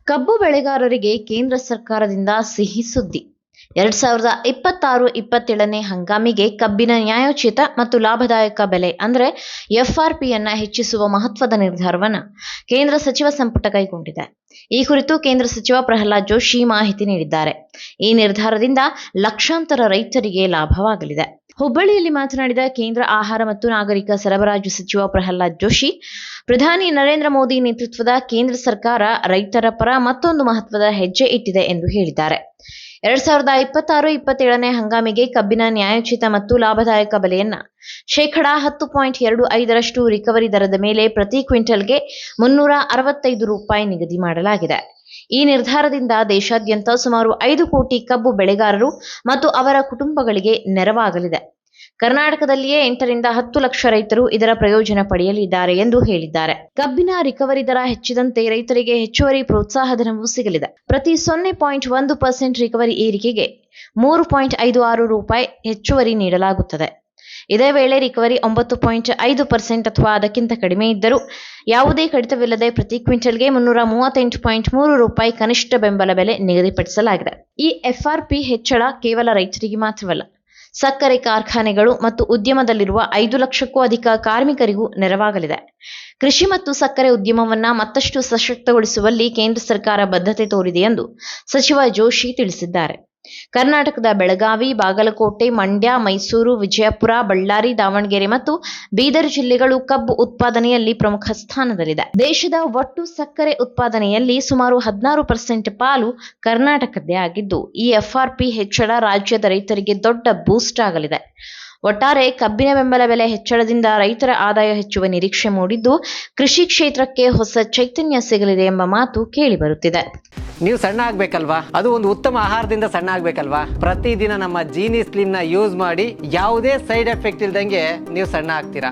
ಕಬ್ಬು ಬೆಳೆಗಾರರಿಗೆ ಕೇಂದ್ರ ಸರ್ಕಾರದಿಂದ ಸಿಹಿ ಸುದ್ದಿ. 2026-27ನೇ ಹಂಗಾಮಿಗೆ ಕಬ್ಬಿನ ನ್ಯಾಯೋಚಿತ ಮತ್ತು ಲಾಭದಾಯಕ ಬೆಲೆ ಅಂದರೆ FRPಯನ್ನು ಹೆಚ್ಚಿಸುವ ಮಹತ್ವದ ನಿರ್ಧಾರವನ್ನು ಕೇಂದ್ರ ಸಚಿವ ಸಂಪುಟ ಕೈಗೊಂಡಿದೆ. ಈ ಕುರಿತು ಕೇಂದ್ರ ಸಚಿವ ಪ್ರಹ್ಲಾದ್ ಜೋಶಿ ಮಾಹಿತಿ ನೀಡಿದ್ದಾರೆ. ಈ ನಿರ್ಧಾರದಿಂದ ಲಕ್ಷಾಂತರ ರೈತರಿಗೆ ಲಾಭವಾಗಲಿದೆ. ಹುಬ್ಬಳ್ಳಿಯಲ್ಲಿ ಮಾತನಾಡಿದ ಕೇಂದ್ರ ಆಹಾರ ಮತ್ತು ನಾಗರಿಕ ಸರಬರಾಜು ಸಚಿವ ಪ್ರಹ್ಲಾದ್ ಜೋಶಿ, ಪ್ರಧಾನಿ ನರೇಂದ್ರ ಮೋದಿ ನೇತೃತ್ವದ ಕೇಂದ್ರ ಸರ್ಕಾರ ರೈತರ ಪರ ಮತ್ತೊಂದು ಮಹತ್ವದ ಹೆಜ್ಜೆ ಇಟ್ಟಿದೆ ಎಂದು ಹೇಳಿದ್ದಾರೆ. 2026-27ನೇ ಹಂಗಾಮಿಗೆ ಕಬ್ಬಿನ ನ್ಯಾಯೋಚಿತ ಮತ್ತು ಲಾಭದಾಯಕ ಬೆಲೆಯನ್ನ (10.25% ರಿಕವರಿ ದರದ ಮೇಲೆ ಪ್ರತಿ ಕ್ವಿಂಟಲ್ಗೆ ₹365 ನಿಗದಿ ಮಾಡಲಾಗಿದೆ. ಈ ನಿರ್ಧಾರದಿಂದ ದೇಶಾದ್ಯಂತ ಸುಮಾರು 5 ಕೋಟಿ ಕಬ್ಬು ಬೆಳೆಗಾರರು ಮತ್ತು ಅವರ ಕುಟುಂಬಗಳಿಗೆ ನೆರವಾಗಲಿದೆ. ಕರ್ನಾಟಕದಲ್ಲಿಯೇ 8ರಿಂದ 10 ಲಕ್ಷ ರೈತರು ಇದರ ಪ್ರಯೋಜನ ಪಡೆಯಲಿದ್ದಾರೆ ಎಂದು ಹೇಳಿದ್ದಾರೆ. ಕಬ್ಬಿನ ರಿಕವರಿ ದರ ಹೆಚ್ಚಿದಂತೆ ರೈತರಿಗೆ ಹೆಚ್ಚುವರಿ ಪ್ರೋತ್ಸಾಹಧನವೂ ಸಿಗಲಿದೆ. ಪ್ರತಿ 0.1% ರಿಕವರಿ ಏರಿಕೆಗೆ ₹3.56 ಹೆಚ್ಚುವರಿ ನೀಡಲಾಗುತ್ತದೆ. ಇದೇ ವೇಳೆ ರಿಕವರಿ 9.5% ಅಥವಾ ಅದಕ್ಕಿಂತ ಕಡಿಮೆ ಇದ್ದರೂ ಯಾವುದೇ ಕಡಿತವಿಲ್ಲದೆ ಪ್ರತಿ ಕ್ವಿಂಟಲ್ಗೆ ₹338.3 ಕನಿಷ್ಠ ಬೆಂಬಲ ಬೆಲೆ ನಿಗದಿಪಡಿಸಲಾಗಿದೆ. ಈ FRP ಹೆಚ್ಚಳ ಕೇವಲ ರೈತರಿಗೆ ಮಾತ್ರವಲ್ಲ, ಸಕ್ಕರೆ ಕಾರ್ಖಾನೆಗಳು ಮತ್ತು ಉದ್ಯಮದಲ್ಲಿರುವ 5 ಲಕ್ಷಕ್ಕೂ ಅಧಿಕ ಕಾರ್ಮಿಕರಿಗೂ ನೆರವಾಗಲಿದೆ. ಕೃಷಿ ಮತ್ತು ಸಕ್ಕರೆ ಉದ್ಯಮವನ್ನು ಮತ್ತಷ್ಟು ಸಶಕ್ತಗೊಳಿಸುವಲ್ಲಿ ಕೇಂದ್ರ ಸರ್ಕಾರ ಬದ್ಧತೆ ತೋರಿದೆ ಎಂದು ಸಚಿವ ಜೋಶಿ ತಿಳಿಸಿದ್ದಾರೆ. ಕರ್ನಾಟಕದ ಬೆಳಗಾವಿ, ಬಾಗಲಕೋಟೆ, ಮಂಡ್ಯ, ಮೈಸೂರು, ವಿಜಯಪುರ, ಬಳ್ಳಾರಿ, ದಾವಣಗೆರೆ ಮತ್ತು ಬೀದರ್ ಜಿಲ್ಲೆಗಳು ಕಬ್ಬು ಉತ್ಪಾದನೆಯಲ್ಲಿ ಪ್ರಮುಖ ಸ್ಥಾನದಲ್ಲಿದೆ. ದೇಶದ ಒಟ್ಟು ಸಕ್ಕರೆ ಉತ್ಪಾದನೆಯಲ್ಲಿ ಸುಮಾರು 16% ಪಾಲು ಕರ್ನಾಟಕದ್ದೇ ಆಗಿದ್ದು, ಈ FRP ಹೆಚ್ಚಳ ರಾಜ್ಯದ ರೈತರಿಗೆ ದೊಡ್ಡ ಬೂಸ್ಟ್ ಆಗಲಿದೆ. ಒಟ್ಟಾರೆ ಕಬ್ಬಿನ ಬೆಂಬಲ ಬೆಲೆ ಹೆಚ್ಚಳದಿಂದ ರೈತರ ಆದಾಯ ಹೆಚ್ಚುವ ನಿರೀಕ್ಷೆ ಮೂಡಿದ್ದು, ಕೃಷಿ ಕ್ಷೇತ್ರಕ್ಕೆ ಹೊಸ ಚೈತನ್ಯ ಸಿಗಲಿದೆ ಎಂಬ ಮಾತು ಕೇಳಿಬರುತ್ತಿದೆ. ನೀವು ಸಣ್ಣ ಆಗ್ಬೇಕಲ್ವಾ? ಅದು ಒಂದು ಉತ್ತಮ ಆಹಾರದಿಂದ ಸಣ್ಣ ಆಗ್ಬೇಕಲ್ವಾ? ಪ್ರತಿದಿನ ನಮ್ಮ ಜೀನಿ ಸ್ಲಿಮ್ನ ಯೂಸ್ ಮಾಡಿ ಯಾವುದೇ ಸೈಡ್ ಎಫೆಕ್ಟ್ ಇಲ್ದಂಗೆ ನೀವು ಸಣ್ಣ ಆಗ್ತೀರಾ.